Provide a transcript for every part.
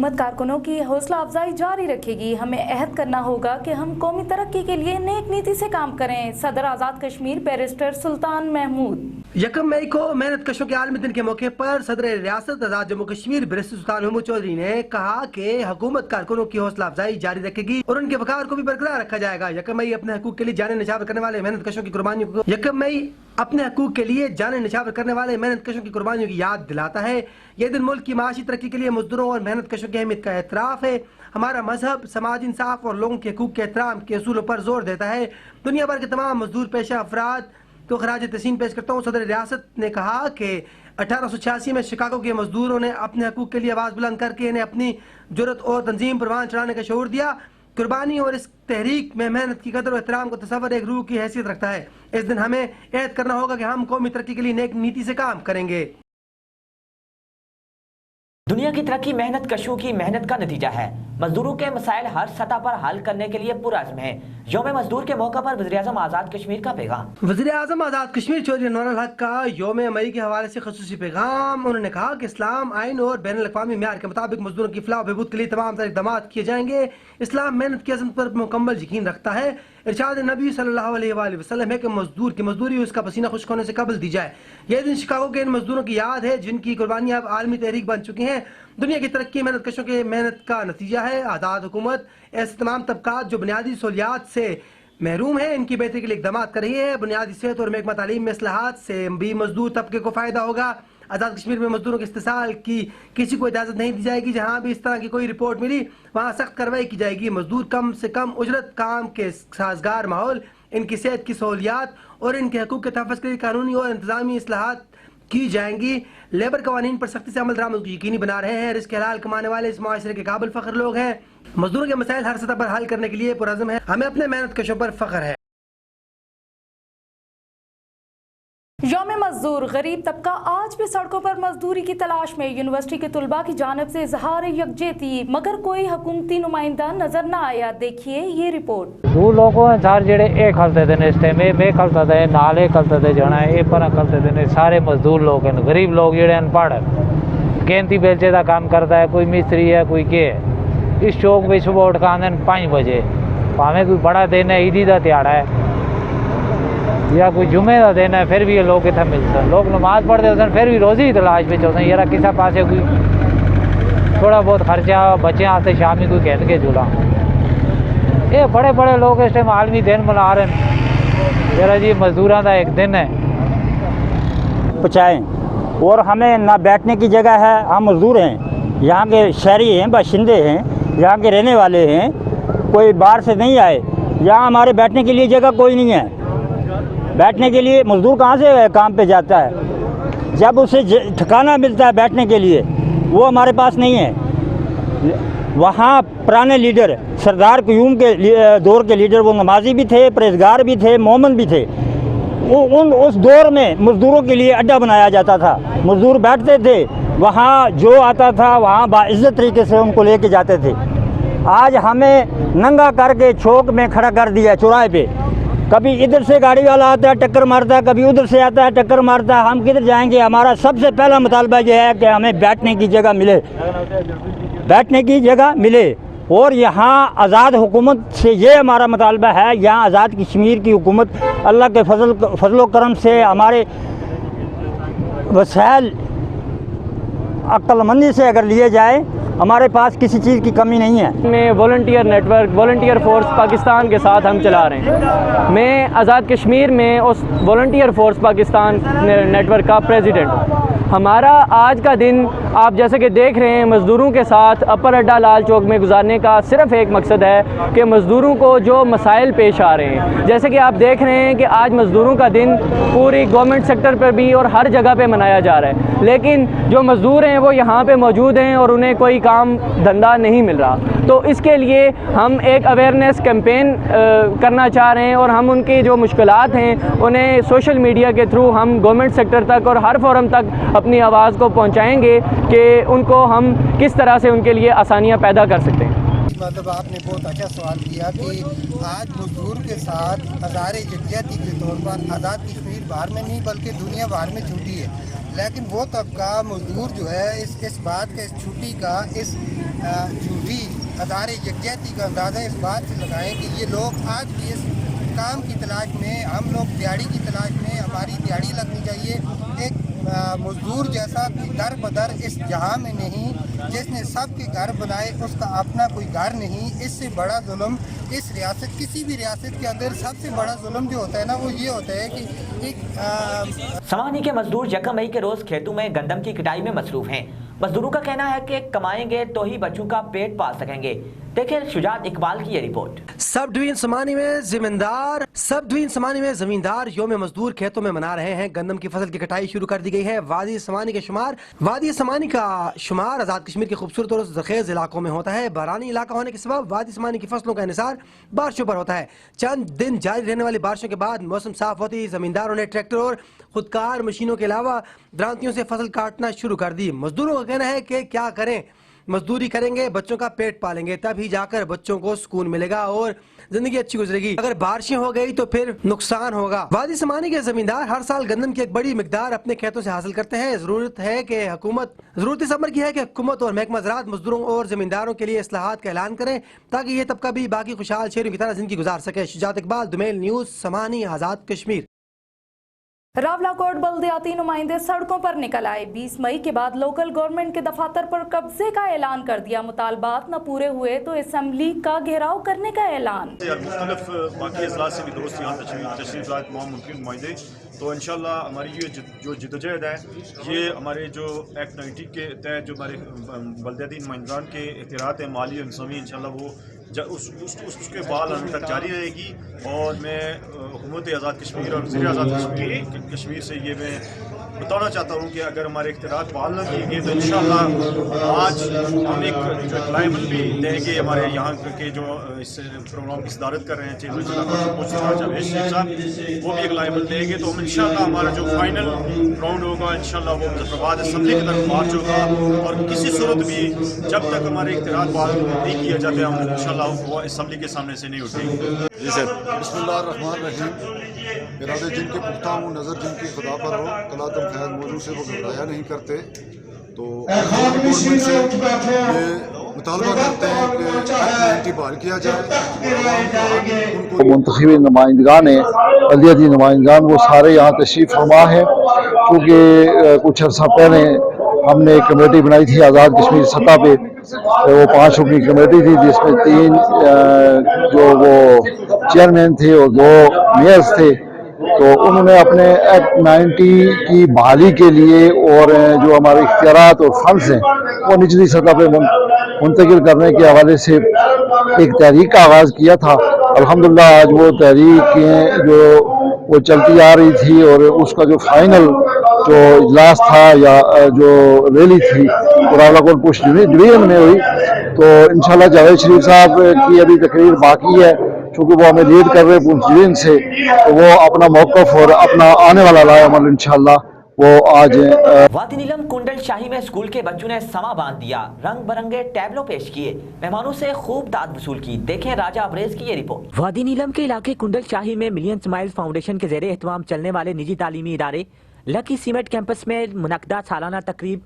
हुकूमत कारकुनों की हौसला अफजाई जारी रखेगी। हमें अहद करना होगा कि हम कौमी तरक्की के लिए नेक नीति से काम करें। सदर आज़ाद कश्मीर बैरिस्टर सुल्तान महमूद। 1 मई को मेहनत कशों के आलमी दिन के मौके पर सदर रियासत आज़ाद जम्मू कश्मीर बैरिस्टर सुल्तान महमूद चौधरी ने कहा कि हुकूमत कारकुनों की हौसला अफजाई जारी रखेगी और उनके वकार को भी बरकरार रखा जाएगा। 1 मई अपने हकूक के लिए जाने निछावर करने वाले मेहनत कशों की कुर्बानियों को 1 मई अपने हकूक के लिए जाने निछावर करने वाले मेहनत कशों की कुर्बानियों की याद दिलाता है। यह दिन मुल्क की माशी तरक्की के लिए मजदूरों और मेहनत कशों की अहमियत का एतराफ़ है। हमारा मजहब समाज इंसाफ और लोगों के हकूक के एहतराम के असूलों पर जोर देता है। दुनिया भर के तमाम मजदूर पेशा अफराद तो खराज तहसीन पेश करता हूँ। सदर रियासत ने कहा कि 1886 में शिकागो के मजदूरों ने अपने हकूक के लिए आवाज़ बुलंद करके इन्हें अपनी जुर्रत और तंजीम परवान चढ़ाने का शऊर दिया। कुर्बानी और इस तहरीक में मेहनत की कदर और एहतराम को तस्वर एक रूह की हैसियत रखता है। इस दिन हमें अहद करना होगा कि हम कौमी तरक्की के लिए नेक नीति से काम करेंगे। दुनिया की तरक्की मेहनत कशों की मेहनत का नतीजा है। मजदूरों के मसाइल हर सतह पर हल करने के लिए पुरअज़्म है। यौम मजदूर के मौके पर वज़ीर-ए-आज़म आज़ाद कश्मीर का पैगाम। वज़ीर-ए-आज़म आज़ाद कश्मीर चौधरी अनवर हक का यौम मई के हवाले से ख़ुसूसी पैगाम। उन्होंने कहा कि इस्लाम आइन और बैनुल-अक़वामी मेयार के मुताबिक मजदूरों की फलाह बहबूद के लिए तमाम तरह इक़दाम किए जाएंगे। इस्लाम मेहनत की अज़मत पर मुकम्मल यकीन रखता है। इरशाद नबी सल्लल्लाहु अलैहि वसल्लम है कि मजदूर की मजदूरी उसका पसीना खुश्क होने से कबल दी जाए। यह दिन शिकागो के इन मजदूरों की याद है जिनकी कुर्बानियाँ अब आलमी तहरीक बन चुकी हैं। दुनिया की तरक्की मेहनत कशों के मेहनत का नतीजा है। आज़ाद हुकूमत ऐसे तमाम तबकात जो बुनियादी सहूलियात से महरूम है इनकी बेहतरी के लिए इक़दाम कर रही है। बुनियादी सेहत और महकमा तालीम में इस्लाहात से भी मजदूर तबके को फ़ायदा होगा। आज़ाद कश्मीर में मजदूरों के इस्तेसाल की किसी को इजाज़त नहीं दी जाएगी। जहाँ भी इस तरह की कोई रिपोर्ट मिली वहाँ सख्त कार्रवाई की जाएगी। मजदूर कम से कम उजरत, काम के साजगार माहौल, इनकी सेहत की सहूलियात और इनके हकूक़ के तहफ़्फ़ुज़ के लिए कानूनी और इंतज़ामी इस्लाहात की जाएंगी। लेबर कवानीन पर सख्ती से अमल दरामद को यकीनी बना रहे हैं। रिज़्क़ हलाल कमाने वाले इस मुआशरे के काबिल फ़ख्र लोग हैं। मजदूरों के मसाइल हर सतह पर हल करने के लिए पुरअज़्म है। हमें अपने मेहनत कशों पर फ़ख्र है। यौम मजदूर गरीब तबका आज भी सड़कों पर मजदूरी की तलाश में। यूनिवर्सिटी के तुलबा की जानिब से इजहार यकजहती मगर कोई हुकूमती नुमाइंदा नजर न आया। देखिए ये रिपोर्ट। दो लोगों ने सारे जेड़े ये खलते थे इस टाइम ये खलता थे नाले खलते थे जाना ये पर खलते थे सारे मजदूर लोग हैं। गरीब लोग जेड़े अनपढ़ गेंती बेलचे का काम करता है, कोई मिस्त्री है कोई के है। इस चौक में सुबह उठ के आते हैं 5 बजे, भावें कोई बड़ा दिन है, ईदी का त्याड़ा है या कोई जुमे का दिन है, फिर भी ये लोग इतना मिलते हैं। लोग नमाज पढ़ते होते हैं फिर भी रोज़ी की तलाश में चलते हैं। यार किसी पास कोई थोड़ा बहुत खर्चा बच्चे आते शामी कोई खेल के जुड़ा। ये बड़े बड़े लोग इस टाइम आलमी दिन मना रहे हैं। यार जी मजदूरों का एक दिन है पहुँचाएँ और हमें ना बैठने की जगह है। हम मजदूर हैं, यहाँ के शहरी हैं, बाशिंदे हैं, यहाँ के रहने वाले हैं, कोई बाहर से नहीं आए। यहाँ हमारे बैठने के लिए जगह कोई नहीं है। बैठने के लिए मजदूर कहाँ से काम पे जाता है? जब उसे ठिकाना मिलता है बैठने के लिए वो हमारे पास नहीं है। वहाँ पुराने लीडर सरदार क़यूम के दौर के लीडर वो नमाजी भी थे, परहेज़गार भी थे, मोमन भी थे। उस दौर में मजदूरों के लिए अड्डा बनाया जाता था। मजदूर बैठते थे, वहाँ जो आता था वहाँ बाइज़्ज़त तरीके से उनको लेके जाते थे। आज हमें नंगा करके चौक में खड़ा कर दिया चौराहे पे। कभी इधर से गाड़ी वाला आता है टक्कर मारता है, कभी उधर से आता है टक्कर मारता है। हम किधर जाएंगे? हमारा सबसे पहला मुतालबा यह है कि हमें बैठने की जगह मिले, बैठने की जगह मिले। और यहाँ आज़ाद हुकूमत से ये हमारा मुतालबा है, यहाँ आज़ाद कश्मीर की हुकूमत अल्लाह के फजल करम से हमारे वसाइल अक्लमंदी से अगर लिए जाए हमारे पास किसी चीज़ की कमी नहीं है। में volunteer network volunteer force Pakistan के साथ हम चला रहे हैं। मैं आज़ाद कश्मीर में उस वॉलंटियर फोर्स पाकिस्तान नेटवर्क का प्रेसिडेंट हूँ। हमारा आज का दिन आप जैसे कि देख रहे हैं मज़दूरों के साथ अपर अड्डा लाल चौक में गुजारने का सिर्फ़ एक मकसद है कि मज़दूरों को जो मसाइल पेश आ रहे हैं, जैसे कि आप देख रहे हैं कि आज मज़दूरों का दिन पूरी गवर्नमेंट सेक्टर पर भी और हर जगह पे मनाया जा रहा है, लेकिन जो मज़दूर हैं वो यहाँ पे मौजूद हैं और उन्हें कोई काम धंधा नहीं मिल रहा। तो इसके लिए हम एक अवेयरनेस कैंपेन करना चाह रहे हैं और हम उनकी जो मुश्किलात हैं उन्हें सोशल मीडिया के थ्रू हम गवर्नमेंट सेक्टर तक और हर फोरम तक अपनी आवाज़ को पहुंचाएंगे कि उनको हम किस तरह से उनके लिए आसानियां पैदा कर सकते हैं। मतलब आपने बहुत अच्छा सवाल किया कि आज मजदूर के साथ हज़ारे जज्जियाती के तौर पर आज़ाद कश्मीर बाहर में नहीं बल्कि दुनिया भर में छुट्टी है। लेकिन वो तबका मजदूर जो है इस बात का, इस छुट्टी का, इस झूठी अदारे यकजहती का अंदाज़ा इस बात से लगाएं कि ये लोग आज भी इस काम की तलाश में, हम लोग दिहाड़ी की तलाश में, हमारी दिहाड़ी लगनी चाहिए। एक मजदूर जैसा कोई दर बदर इस जहां में नहीं, जिसने सबके घर बनाए उसका अपना कोई घर नहीं। इससे बड़ा जुल्म इस रियासत, किसी भी रियासत के अंदर सबसे बड़ा जुल्म जो होता है ना, वो ये होता है कि एक समानी के मजदूर यकम मई के रोज खेतों में गंदम की कटाई में मसरूफ हैं। मजदूरों का कहना है कि कमाएंगे तो ही बच्चों का पेट पाल सकेंगे। देखिए शुजात इकबाल की ये रिपोर्ट। सब डिवीजन समानी में जमींदार योम मजदूर खेतों में मना रहे हैं। गंदम की फसल की कटाई शुरू कर दी गई है। वादी समानी का शुमार आजाद कश्मीर के खूबसूरत और ज़रखेज़ इलाकों में होता है। बारानी इलाका होने के सबब वादी समानी की फसलों का इन्हिसार बारिशों पर होता है। चंद दिन जारी रहने वाली बारिशों के बाद मौसम साफ होती जमींदारों ने ट्रैक्टर और खुदकार मशीनों के अलावा द्रांतियों से फसल काटना शुरू कर दी। मजदूरों का कहना है कि क्या करें, मजदूरी करेंगे, बच्चों का पेट पालेंगे, तभी जाकर बच्चों को सुकून मिलेगा और जिंदगी अच्छी गुजरेगी। अगर बारिशें हो गई तो फिर नुकसान होगा। वादी समानी के जमींदार हर साल गंदम की एक बड़ी मिकदार अपने खेतों से हासिल करते हैं। जरूरत इस अमर की है कि हुकूमत और महकमा ज़राअत मजदूरों और जमींदारों के लिए इस्लाहात का ऐलान करें ताकि ये तबका भी बाकी खुशहाल शहरों की तरह जिंदगी गुजार सके। शुजात इकबाल, दुमेल न्यूज़, समानी, आज़ाद कश्मीर। रावलाकोट बल्दियाती नुमाइंदे सड़कों पर निकल आए। 20 मई के बाद लोकल गवर्नमेंट के दफातर पर कब्जे का ऐलान कर दिया। मुतालबात न पूरे हुए तो असेंबली का घेराव करने का ऐलान। मुख्तलिफ बाकी अजला से भी दोस्त यहाँ तशरीफ लाए तमाम मुमकिन नुमाइंदे। तो इंशाल्लाह हमारी ये जो जद्दोजहद है, ये हमारे जो एक्ट 90 के तहत जो हमारे बल्दियाती नुमाइंदान के इख्तियारात हैं माली और इंसानी, इंशाल्लाह वो उसके बाद अंत तक जारी रहेगी। और मैं हुकूमत आज़ाद कश्मीर और वज़ीर आज़ाद कश्मीर से ये मैं बताना चाहता हूँ कि अगर हमारे इख्तियारात बहाल न किए गए तो इंशाल्लाह आज हम एक लाइबल भी देंगे। हमारे यहाँ के जो इस प्रोग्राम की सदारत कर रहे हैं चेयरमैन जावेद शेख साहब, वो भी एक लाइबल देंगे। तो हम इंशाल्लाह हमारा जो फाइनल राउंड होगा इंशाल्लाह वो मुजफ्फराबाद असेंबली की तरफ मार्च होगा। और किसी सूरत भी जब तक हमारे इख्तियारात बहाल नहीं किया जाते हम इंशाल्लाह वो असेंबली के सामने से नहीं उठेंगे। बिस्मिल्लाहिर्रहमानिर्रहीम। इरादे जिनके पुख्ता हूँ, नज़र जिनकी खुदा पर हो, तला तुम खैर मौजू से वो घबराया नहीं करते। तो गवर्नमेंट से ये मुतालबा करते हैं कि एक्ट 90 बहाल किया जाए। मुंतखब नुमाइंदगान है, बल्दियाती नुमाइंदगान, वो सारे यहाँ तशरीफ़ फरमा है। क्योंकि कुछ अर्सा पहले हमने एक कमेटी बनाई थी आज़ाद कश्मीर सतह पे, वो 5 रुकनी कमेटी थी जिसमें 3 जो वो चेयरमैन थे और 2 मेयर्स थे। तो उन्होंने अपने एक्ट 90 की बहाली के लिए और जो हमारे इख्तियारात और फंड्स हैं वो निचली सतह पे मुंतकिल करने के हवाले से एक तहरीक का आगाज़ किया था। अल्हम्दुलिल्लाह आज वो तहरीक जो वो चलती आ रही थी और उसका जो फाइनल जो इजलास था या जो रैली थी वो रावलाकोट पुश डिवीजन में हुई। तो इंशाल्लाह जावेद शरीफ साहब की अभी तकरीर बाकी है, चूँकि वो हमें लीड कर रहे हैं पुंछ डिवीजन से, तो वो अपना मौक़िफ़ और अपना आने वाला लाए अमल इंशाल्लाह वो आज। वादी नीलम कुंडल शाही में स्कूल के बच्चों ने समा बांध दिया, रंग बिरंगे टैबलो पेश किए, मेहमानों से खूब दाद वसूल की। देखें राजा अबरेज की ये रिपोर्ट। वादी नीलम के इलाके कुंडल शाही में मिलियन स्माइल्स फाउंडेशन के ज़ेरे एहतमाम चलने वाले निजी तालीमी इदारे लकी सीमेंट कैंपस में मुनक्दा सालाना तकरीब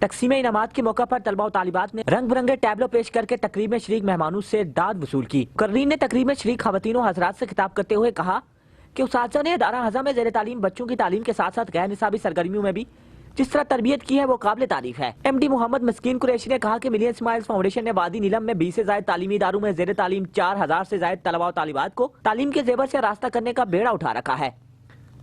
तकसीम इनामात के मौका पर तलबा और तालिबात ने रंग बिरंगे टैबलो पेश करके तकरीब में शरीक मेहमानों से दाद वसूल की। मुकर्रीन ने तकरीब में शरीक खवातीनों हज़रात से खिताब करते हुए कहा कि उस्ताद ने अदारा हज़ा में ज़ेरे तालीम बच्चों की तालीम के साथ साथ गैर निसाबी सरगर्मियों में भी जिस तरह तरबियत की है वो काबिल तारीफ है। MD मोहम्मद मस्कीन कुरैशी ने कहा कि मिलियन स्माइल्स फाउंडेशन ने वादी नीलम में 20 से ज़ायद तालीमी इदारों में ज़ेरे तालीम 4000 से ज़ायद तलबा और तालिबात को तालीम के ज़ेवर से रास्ता करने का बेड़ा उठा रखा है।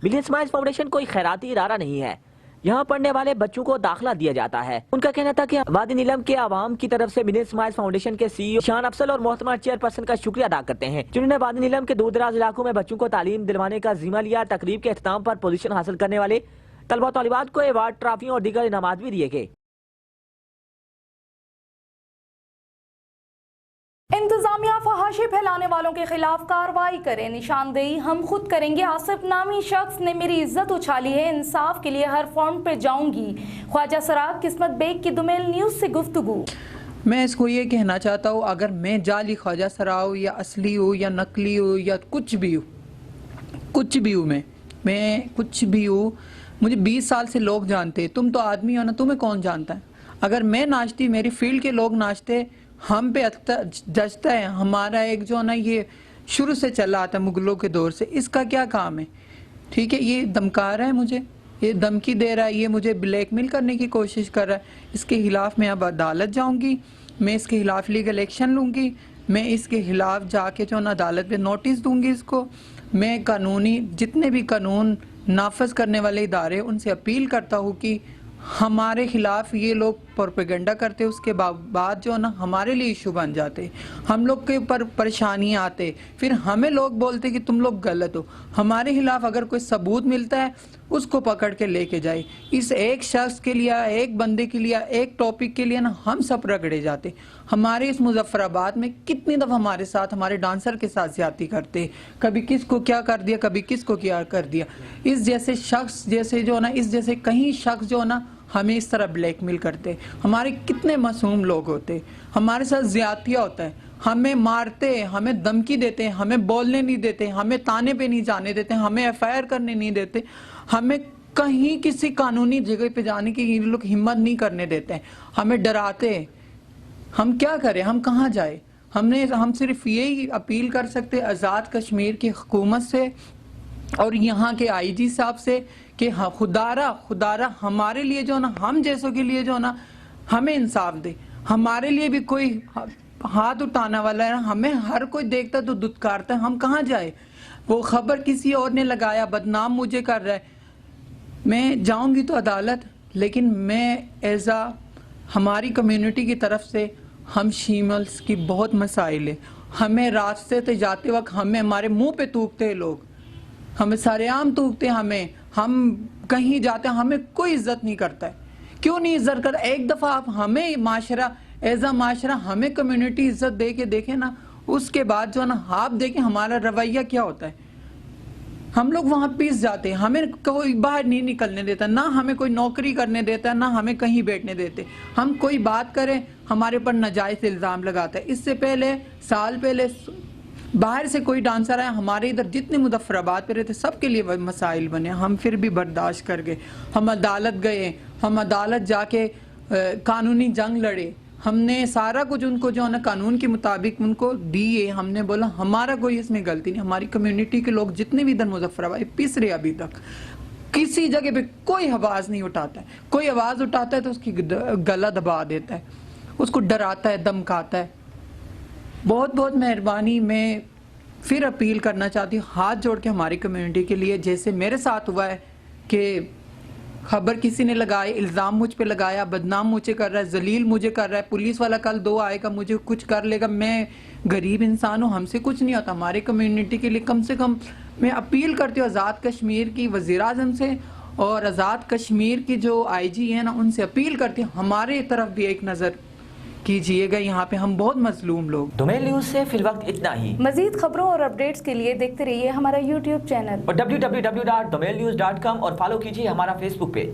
मिलियन स्माइल्स फाउंडेशन कोई खैराती इदारा नहीं है, यहाँ पढ़ने वाले बच्चों को दाखिला दिया जाता है। उनका कहना था कि वादी नीलम के आवाम की तरफ से मिलियन स्माइल्स फाउंडेशन के CEO शान अफसल और मोहतरमा चेयरपर्सन का शुक्रिया अदा करते हैं, जिन्होंने वादी नीलम के दूर दराज इलाकों में बच्चों को तालीम दिलवाने का जिम्मा लिया। तकरीब के अख्ताम पर पोजीशन हासिल करने वाले तलबा तालिबात को अवार्ड, ट्रॉफियों और दीगर इनामात भी दिए गए। इंतजामिया फहाशी फैलाने वालों के खिलाफ कार्रवाई करे, निशानदेही हम खुद करेंगे। आसिफ नामी शख्स ने मेरी इज्जत उछाली है, इंसाफ के लिए हर फॉर्म पे जाऊंगी। ख्वाजा सराग किस्मत बेग की दुमेल न्यूज़ से गुफ्तगू। मैं इसको ये कहना चाहता हूँ, अगर मैं जाली ख्वाजा सराग हूँ या असली हूँ या नकली हूँ या कुछ भी हूँ मैं कुछ भी हूँ, مجھے 20 سال سے لوگ جانتے ہیں. تم تو آدمی ہو نا, تمہیں کون جانتا ہے؟ اگر میں ناچتی, میری فیلڈ کے لوگ ناچتے, ہم پہ جچتا ہے. ہمارا ایک جو نا یہ شروع سے چلا آتا ہے مغلوں کے دور سے, اس کا کیا کام ہے؟ ٹھیک ہے, یہ دمکا رہا ہے مجھے, یہ دھمکی دے رہا ہے, یہ مجھے بلیک میل کرنے کی کوشش کر رہا ہے. اس کے خلاف میں اب عدالت جاؤں گی, میں اس کے خلاف لیگل ایکشن لوں گی, میں اس کے خلاف جا کے جو نا عدالت پہ نوٹس دوں گی اس کو. میں قانونی جتنے بھی قانون نافذ کرنے والے ادارے ان سے اپیل کرتا ہوں کہ ہمارے خلاف یہ لوگ پروپیگنڈا کرتے, اس کے بعد جو نا ہمارے لیے ایشو بن جاتے, ہم لوگ کے اوپر پریشانیاں آتے, پھر ہمیں لوگ بولتے کہ تم لوگ غلط ہو. ہمارے خلاف اگر کوئی ثبوت ملتا ہے اس کو پکڑ کے لے کے جائے. اس ایک شخص کے لیے, ایک بندے کے لیے, ایک ٹاپک کے لیے نا ہم سب رگڑے جاتے. ہمارے اس مظفر آباد میں کتنی دفعہ ہمارے ساتھ, ہمارے ڈانسر کے ساتھ زیادتی کرتے, کبھی کس کو کیا کر دیا, کبھی کس کو کیا کر دیا. اس جیسے شخص جیسے جو نا, اس جیسے کہیں شخص جو نا ہمیں اس طرح بلیک میل کرتے. ہمارے کتنے معصوم لوگ ہوتے, ہمارے ساتھ زیادتیاں ہوتا ہے, ہمیں مارتے, ہمیں دھمکی دیتے, ہمیں بولنے نہیں دیتے, ہمیں تانے پہ نہیں جانے دیتے, ہمیں ایف آئی آر کرنے نہیں دیتے, ہمیں کہیں کسی قانونی جگہ پہ جانے کی یہ لوگ ہمت نہیں کرنے دیتے, ہمیں ڈراتے. ہم کیا کریں, ہم کہاں جائیں؟ ہم صرف یہی اپیل کر سکتے آزاد کشمیر کی حکومت سے اور یہاں کے آئی جی صاحب سے کہ خدارہ ہمارے لیے جو نا, ہم جیسوں کے لیے جو نا ہمیں انصاف دے. ہمارے لیے بھی کوئی ہاتھ اٹھانا والا ہے, ہمیں ہر کوئی دیکھتا تو دھتکارتا ہے, ہم کہاں جائے؟ وہ خبر کسی اور نے لگایا, بدنام مجھے کر رہا ہے. میں جاؤں گی تو عدالت, لیکن میں ہماری کمیونٹی کی طرف سے ہم شیملز کی بہت مسائل ہے. ہمیں راستے سے جاتے وقت ہمارے منہ پہ تھوکتے ہیں لوگ, ہمیں سارے عام تھوکتے, ہم کہیں جاتے ہیں ہمیں کوئی عزت نہیں کرتا ہے. کیوں نہیں عزت کرتا؟ ایک دفعہ آپ ہمیں معاشرہ معاشرہ ہمیں کمیونٹی عزت دے کے دیکھیں نا, اس کے بعد جو نا آپ دیکھیں ہمارا رویہ کیا ہوتا ہے. ہم لوگ وہاں پیس جاتے ہیں, ہمیں کوئی باہر نہیں نکلنے دیتا, نہ ہمیں کوئی نوکری کرنے دیتا, نہ ہمیں کہیں بیٹھنے دیتے. ہم کوئی بات کریں ہمارے پر ناجائز الزام لگاتا ہے. اس سے پہلے سال پہلے باہر سے کوئی ڈانسر آیا, ہمارے ادھر جتنے مظفر آباد پہ رہتے سب کے لیے مسائل بنے, ہم پھر بھی برداشت کر گئے. ہم عدالت گئے, ہم عدالت جا کے قانونی جنگ لڑے, ہم نے سارا کچھ ان کو جو ہے نا قانون کے مطابق ان کو دیے. ہم نے بولا ہمارا کوئی اس میں غلطی نہیں. ہماری کمیونٹی کے لوگ جتنے بھی ادھر مظفر آباد پس رہے ابھی تک, کسی جگہ پہ کوئی آواز نہیں اٹھاتا ہے. کوئی آواز اٹھاتا ہے تو اس کی گلا دبا دیتا ہے, اس کو ڈراتا ہے, دمکاتا ہے. بہت بہت مہربانی. میں پھر اپیل کرنا چاہتی ہوں ہاتھ جوڑ کے ہماری کمیونٹی کے لیے, جیسے میرے ساتھ ہوا ہے کہ خبر کسی نے لگائی, الزام مجھ پہ لگایا, بدنام مجھے کر رہا ہے, ذلیل مجھے کر رہا ہے, پولیس والا کل 2 آئے گا مجھے کچھ کر لے گا. میں غریب انسان ہوں, ہم سے کچھ نہیں ہوتا. ہمارے کمیونٹی کے لیے کم سے کم میں اپیل کرتی ہوں آزاد کشمیر کی وزیر اعظم سے اور آزاد کشمیر کی جو آئی جی ہیں نا, ان سے اپیل کرتی ہوں ہمارے طرف بھی ایک نظر کیجئے گا. یہاں پہ ہم بہت مظلوم لوگ. دومیل نیوز سے فی الوقت اتنا ہی. مزید خبروں اور اپڈیٹس کے لیے دیکھتے رہیے ہمارا YouTube چینل اور www.domailnews.com اور فالو کیجیے ہمارا فیس بک پیج.